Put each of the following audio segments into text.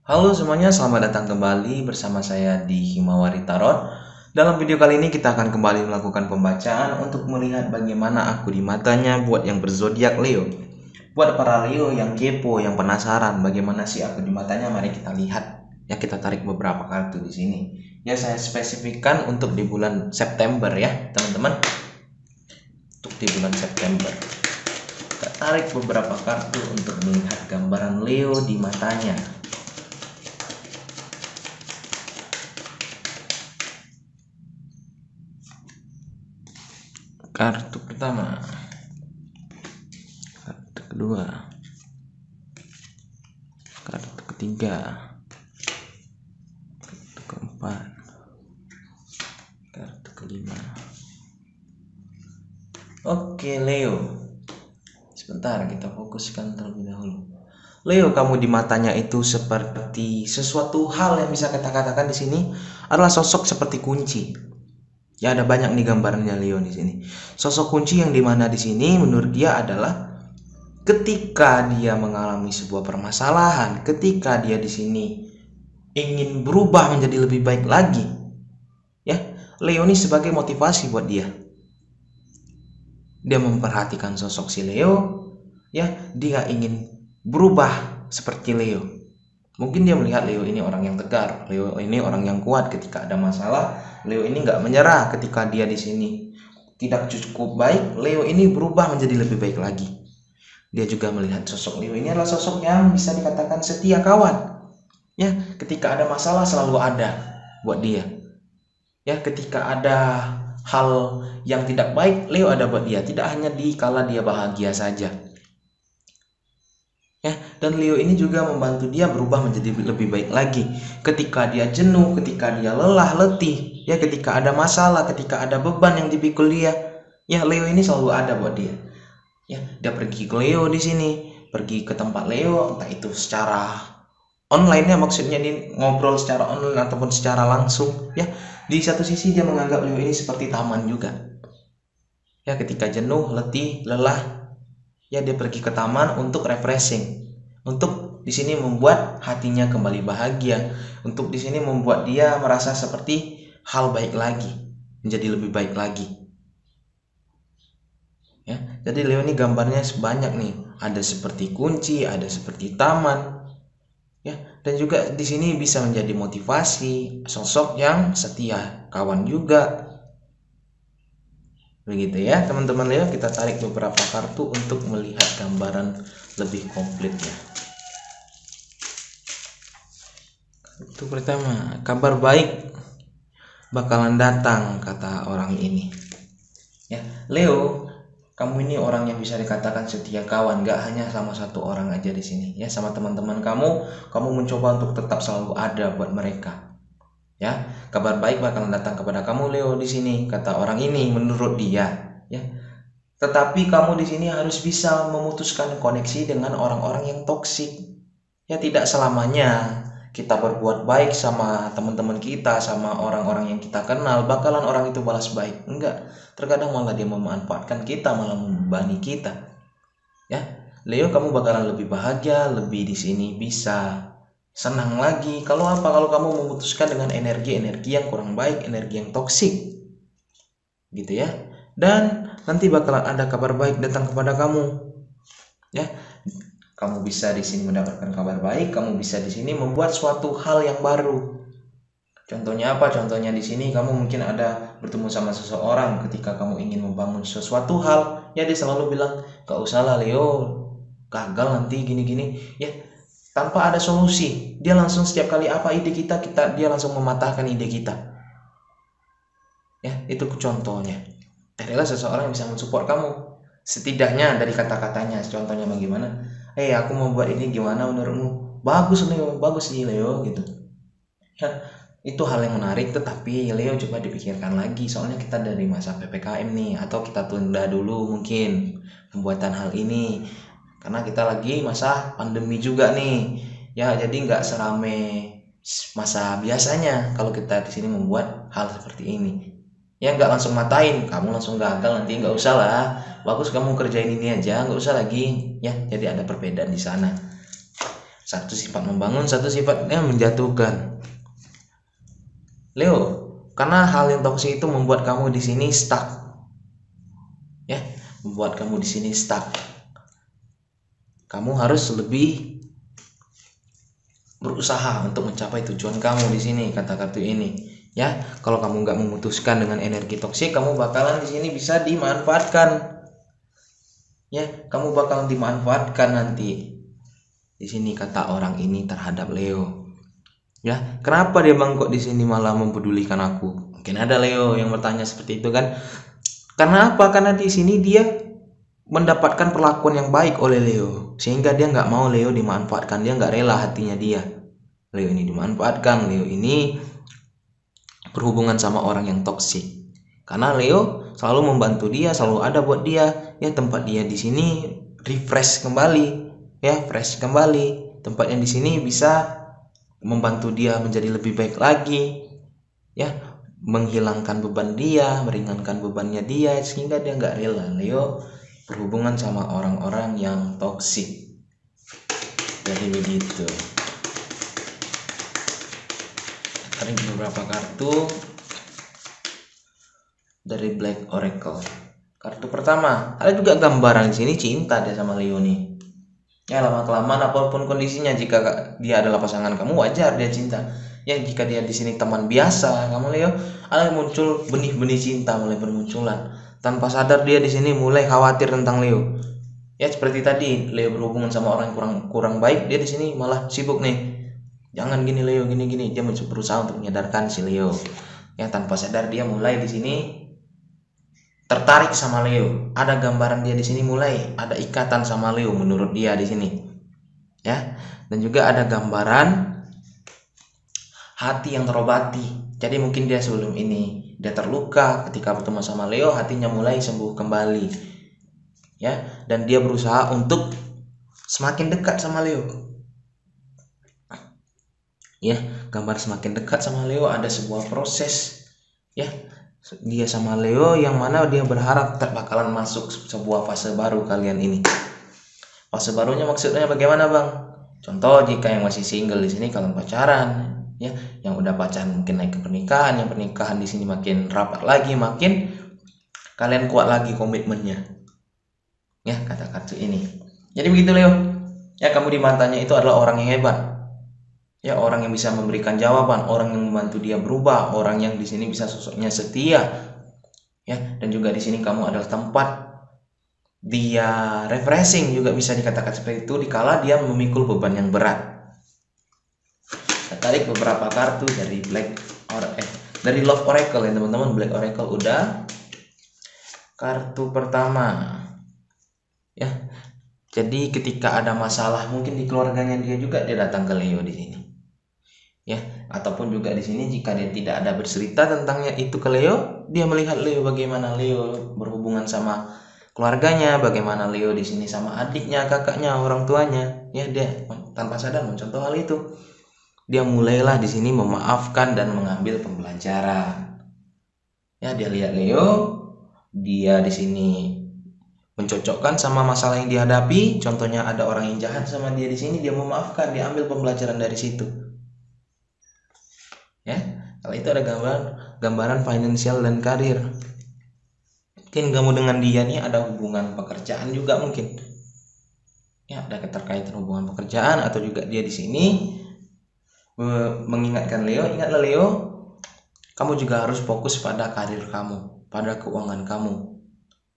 Halo semuanya, selamat datang kembali bersama saya di Himawari Tarot. Dalam video kali ini kita akan kembali melakukan pembacaan untuk melihat bagaimana aku di matanya buat yang berzodiak Leo. Buat para Leo yang kepo, yang penasaran bagaimana sih aku di matanya, mari kita lihat. Ya, kita tarik beberapa kartu di sini. Ya, saya spesifikkan untuk di bulan September ya, teman-teman. Untuk di bulan September. Kita tarik beberapa kartu untuk melihat gambaran Leo di matanya. Kartu pertama, kartu kedua, kartu ketiga, kartu keempat, kartu kelima. Oke Leo, sebentar kita fokuskan terlebih dahulu. Leo, kamu di matanya itu seperti sesuatu hal yang bisa kita katakan di sini adalah sosok seperti kunci. Ya, ada banyak nih gambarnya Leo di sini. Sosok kunci yang dimana di sini menurut dia adalah ketika dia mengalami sebuah permasalahan, ketika dia di sini ingin berubah menjadi lebih baik lagi, ya, Leo ini sebagai motivasi buat dia. Dia memperhatikan sosok si Leo, ya, dia ingin berubah seperti Leo. Mungkin dia melihat Leo ini orang yang tegar, Leo ini orang yang kuat ketika ada masalah, Leo ini nggak menyerah ketika dia di sini tidak cukup baik, Leo ini berubah menjadi lebih baik lagi. Dia juga melihat sosok Leo ini adalah sosok yang bisa dikatakan setia kawan. Ya, ketika ada masalah selalu ada buat dia. Ya, ketika ada hal yang tidak baik, Leo ada buat dia. Tidak hanya di kala dia bahagia saja. Ya, dan Leo ini juga membantu dia berubah menjadi lebih baik lagi. Ketika dia jenuh, ketika dia lelah, letih, ya, ketika ada masalah, ketika ada beban yang dipikul dia, ya, Leo ini selalu ada buat dia. Ya, dia pergi ke Leo di sini, pergi ke tempat Leo, entah itu secara online ya, maksudnya ini ngobrol secara online ataupun secara langsung, ya. Di satu sisi dia menganggap Leo ini seperti taman juga. Ya, ketika jenuh, letih, lelah, ya, dia pergi ke taman untuk refreshing, untuk di sini membuat hatinya kembali bahagia, untuk di sini membuat dia merasa seperti hal baik lagi, menjadi lebih baik lagi. Ya, jadi Leo ini gambarnya sebanyak nih, ada seperti kunci, ada seperti taman, ya, dan juga di sini bisa menjadi motivasi, sosok yang setia kawan juga. Begitu ya teman-teman Leo, kita tarik beberapa kartu untuk melihat gambaran lebih komplitnya. Kartu pertama, kabar baik bakalan datang, kata orang ini. Ya, Leo, kamu ini orang yang bisa dikatakan setia kawan, gak hanya sama satu orang aja di sini. Ya, sama teman-teman kamu mencoba untuk tetap selalu ada buat mereka. Ya, kabar baik bakalan datang kepada kamu Leo di sini, kata orang ini menurut dia. Ya, tetapi kamu di sini harus bisa memutuskan koneksi dengan orang-orang yang toksik. Ya, tidak selamanya kita berbuat baik sama teman-teman kita, sama orang-orang yang kita kenal, bakalan orang itu balas baik. Enggak, terkadang malah dia memanfaatkan kita, malah membebani kita. Ya, Leo, kamu bakalan lebih bahagia, lebih di sini bisa senang lagi. Kalau apa? Kalau kamu memutuskan dengan energi-energi yang kurang baik, energi yang toksik, gitu ya. Dan nanti bakalan ada kabar baik datang kepada kamu. Ya, kamu bisa di sini mendapatkan kabar baik, kamu bisa di sini membuat suatu hal yang baru. Contohnya apa? Contohnya di sini kamu mungkin ada bertemu sama seseorang ketika kamu ingin membangun sesuatu hal, ya, dia selalu bilang, "Gak usah lah Leo, gagal nanti gini-gini." Ya, tanpa ada solusi, dia langsung setiap kali apa ide kita dia langsung mematahkan ide kita. Ya, itu contohnya. Carilah seseorang yang bisa mensupport kamu, setidaknya dari kata-katanya. Contohnya bagaimana? Aku mau buat ini, gimana menurutmu? Bagus Leo, bagus sih Leo, gitu. Ya, itu hal yang menarik, tetapi Leo coba dipikirkan lagi, soalnya kita dari masa PPKM nih, atau kita tunda dulu mungkin pembuatan hal ini karena kita lagi masa pandemi juga nih, ya, jadi nggak serame masa biasanya kalau kita di sini membuat hal seperti ini. Ya, nggak langsung matain, kamu langsung gagal nanti, nggak usah lah, bagus kamu kerjain ini aja, nggak usah lagi, ya, jadi ada perbedaan di sana. Satu sifat membangun, satu sifatnya menjatuhkan. Leo, karena hal yang toksik itu membuat kamu di sini stuck. Ya, membuat kamu di sini stuck. Kamu harus lebih berusaha untuk mencapai tujuan kamu di sini, kata kartu ini. Ya, kalau kamu nggak memutuskan dengan energi toksik, kamu bakalan di sini bisa dimanfaatkan. Ya, kamu bakalan dimanfaatkan nanti. Di sini kata orang ini terhadap Leo. Ya, kenapa dia Bang kok di sini malah mempedulikan aku? Mungkin ada Leo yang bertanya seperti itu kan. Karena apa? Karena di sini dia mendapatkan perlakuan yang baik oleh Leo, sehingga dia nggak mau Leo dimanfaatkan. Dia nggak rela hatinya dia Leo ini dimanfaatkan. Leo ini berhubungan sama orang yang toksik, karena Leo selalu membantu dia, selalu ada buat dia. Ya, tempat dia di sini refresh kembali, ya fresh kembali. Tempatnya di sini bisa membantu dia menjadi lebih baik lagi, ya menghilangkan beban dia, meringankan bebannya dia, sehingga dia nggak rela Leo berhubungan sama orang-orang yang toksik. Jadi begitu. Tarik beberapa kartu dari Black Oracle. Kartu pertama, ada juga gambaran di sini cinta dia sama Leo nih. Ya, lama kelamaan apapun kondisinya, jika dia adalah pasangan kamu, wajar dia cinta. Ya, jika dia di sini teman biasa kamu Leo, ada muncul benih-benih cinta mulai bermunculan. Tanpa sadar dia di sini mulai khawatir tentang Leo. Ya, seperti tadi Leo berhubungan sama orang kurang baik, dia di sini malah sibuk nih. Jangan gini Leo, gini. Dia berusaha untuk menyadarkan si Leo. Ya, tanpa sadar dia mulai di sini tertarik sama Leo. Ada gambaran dia di sini mulai ada ikatan sama Leo menurut dia di sini. Ya, dan juga ada gambaran hati yang terobati. Jadi mungkin dia sebelum ini dia terluka, ketika bertemu sama Leo hatinya mulai sembuh kembali. Ya, dan dia berusaha untuk semakin dekat sama Leo. Ya, gambar semakin dekat sama Leo, ada sebuah proses. Ya, dia sama Leo yang mana dia berharap bakalan masuk sebuah fase baru kalian ini. Fase barunya maksudnya bagaimana Bang? Contoh, jika yang masih single di sini kalian pacaran, ya, yang udah pacaran mungkin naik ke pernikahan, yang pernikahan di sini makin rapat lagi, makin kalian kuat lagi komitmennya. Ya, kata kartu ini. Jadi begitu Leo. Ya, kamu di matanya itu adalah orang yang hebat. Ya, orang yang bisa memberikan jawaban, orang yang membantu dia berubah, orang yang di sini bisa sosoknya setia. Ya, dan juga di sini kamu adalah tempat dia refreshing, juga bisa dikatakan seperti itu dikala dia memikul beban yang berat. Saya tarik beberapa kartu dari dari Love Oracle ya teman-teman. Black Oracle udah. Kartu pertama. Ya. Jadi ketika ada masalah mungkin di keluarganya dia juga, dia datang ke Leo di sini. Ya, ataupun juga di sini jika dia tidak ada bercerita tentangnya itu ke Leo, dia melihat Leo bagaimana Leo berhubungan sama keluarganya, bagaimana Leo di sini sama adiknya, kakaknya, orang tuanya. Ya, dia tanpa sadar mencontoh hal itu. Dia mulailah di sini memaafkan dan mengambil pembelajaran. Ya, dia lihat Leo, dia di sini mencocokkan sama masalah yang dihadapi. Contohnya ada orang yang jahat sama dia di sini, dia memaafkan, dia ambil pembelajaran dari situ. Ya, kalau itu ada gambaran finansial dan karir. Mungkin kamu dengan dia nih ada hubungan pekerjaan juga mungkin. Ya, ada keterkaitan hubungan pekerjaan, atau juga dia di sini mengingatkan Leo, ingatlah Leo, kamu juga harus fokus pada karir kamu, pada keuangan kamu.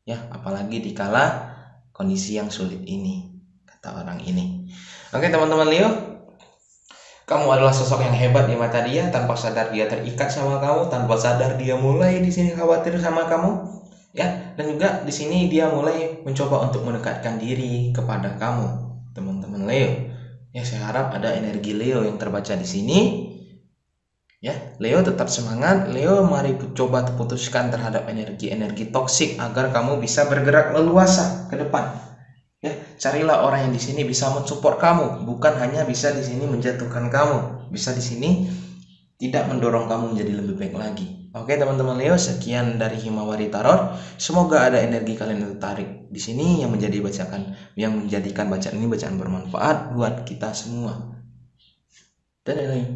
Ya, apalagi dikala kondisi yang sulit ini, kata orang ini. Oke teman-teman Leo, kamu adalah sosok yang hebat di mata dia. Tanpa sadar dia terikat sama kamu, tanpa sadar dia mulai di sini khawatir sama kamu. Ya, dan juga di sini dia mulai mencoba untuk mendekatkan diri kepada kamu, teman-teman Leo. Ya, saya harap ada energi Leo yang terbaca di sini. Ya, Leo tetap semangat. Leo, mari coba putuskan terhadap energi-energi toksik agar kamu bisa bergerak leluasa ke depan. Ya, carilah orang yang di sini bisa mensupport kamu, bukan hanya bisa di sini menjatuhkan kamu, bisa di sini tidak mendorong kamu menjadi lebih baik lagi. Oke teman-teman Leo, sekian dari Himawari Tarot. Semoga ada energi kalian yang tertarik di sini yang menjadikan bacaan ini bacaan bermanfaat buat kita semua. Dadah Leo.